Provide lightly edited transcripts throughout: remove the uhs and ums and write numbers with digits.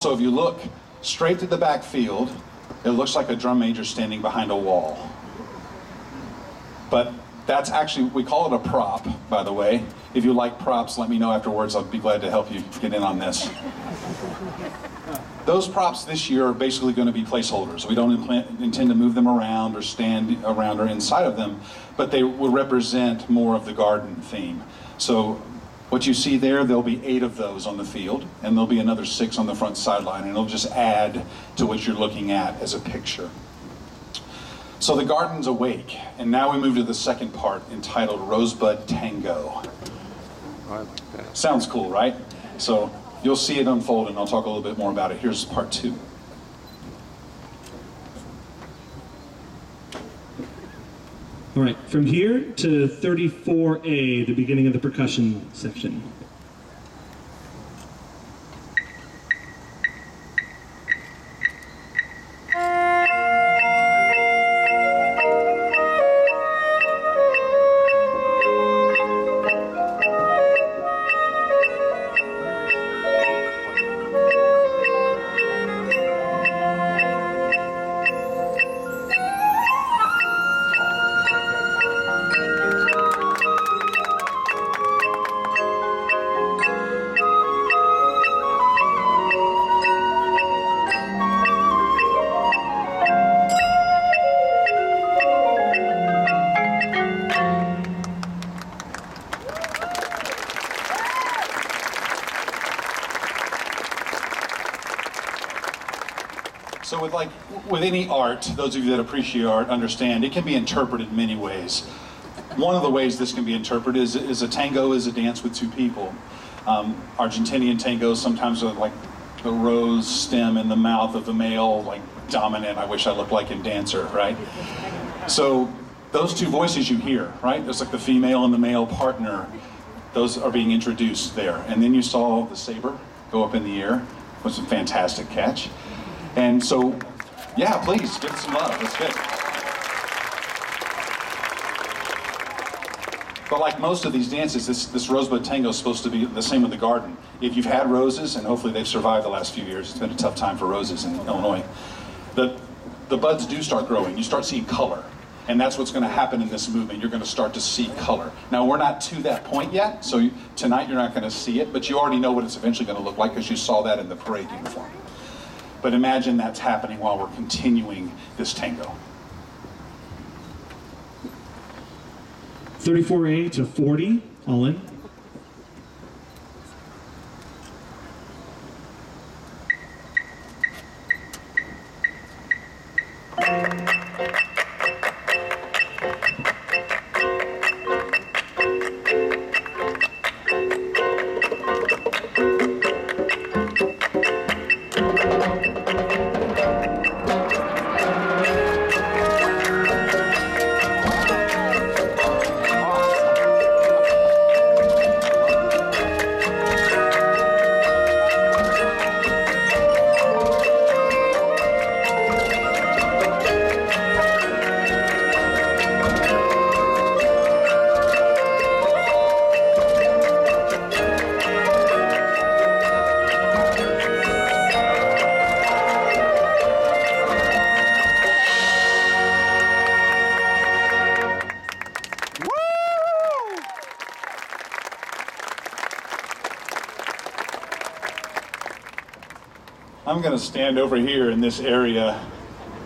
So if you look straight to the back field, it looks like a drum major standing behind a wall. But that's actually, we call it a prop, by the way. If you like props, let me know afterwards. I'll be glad to help you get in on this. Those props this year are basically going to be placeholders. We don't intend to move them around or stand around or inside of them, but they will represent more of the garden theme. So what you see there, there'll be 8 of those on the field, and there'll be another 6 on the front sideline, and it'll just add to what you're looking at as a picture. So the garden's awake, and now we move to the second part entitled Rosebud Tango. I like that. Sounds cool, right? So you'll see it unfold, and I'll talk a little bit more about it. Here's part 2. All right, from here to 34A, the beginning of the percussion section. So with any art, those of you that appreciate art understand it can be interpreted in many ways. One of the ways this can be interpreted is a tango is a dance with 2 people. Argentinian tangos sometimes are like the rose stem in the mouth of the male, like dominant, I wish I looked like him dancer, right? So those 2 voices you hear, right? There's like the female and the male partner. Those are being introduced there. And then you saw the saber go up in the air. It was a fantastic catch. And so, yeah, please, give it some love. That's good. But like most of these dances, this Rosebud Tango is supposed to be the same with the garden. If you've had roses, and hopefully they've survived the last few years, it's been a tough time for roses in Illinois, the buds do start growing. You start seeing color. And that's what's going to happen in this movement. You're going to start to see color. Now, we're not to that point yet, so tonight you're not going to see it, but you already know what it's eventually going to look like because you saw that in the parade uniform. But imagine that's happening while we're continuing this tango. 34A to 40, all in. I'm going to stand over here in this area.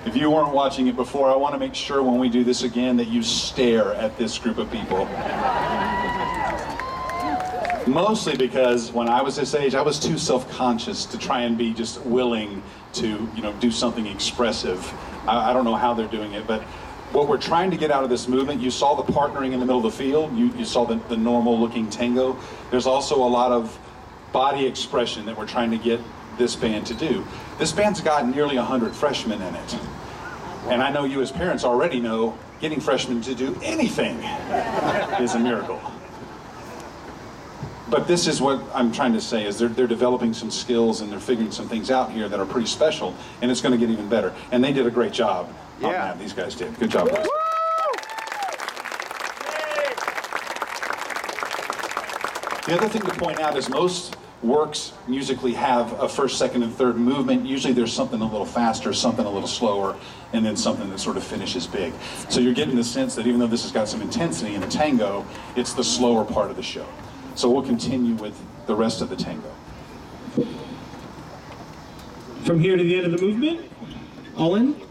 If you weren't watching it before, I want to make sure when we do this again that you stare at this group of people. Mostly because when I was this age, I was too self-conscious to try and be just willing to, do something expressive. I don't know how they're doing it, but what we're trying to get out of this movement, you saw the partnering in the middle of the field, you saw the normal looking tango. There's also a lot of body expression that we're trying to get this band to do. This band's got nearly 100 freshmen in it. And I know you as parents already know getting freshmen to do anything is a miracle. But this is what I'm trying to say, is they're developing some skills and they're figuring some things out here that are pretty special, and it's going to get even better. And they did a great job on that. These guys did. Good job, guys. The other thing to point out is most works musically have a first, second, and third movement. Usually there's something a little faster, something a little slower, and then something that sort of finishes big. So you're getting the sense that even though this has got some intensity in the tango, it's the slower part of the show. So we'll continue with the rest of the tango. From here to the end of the movement, all in.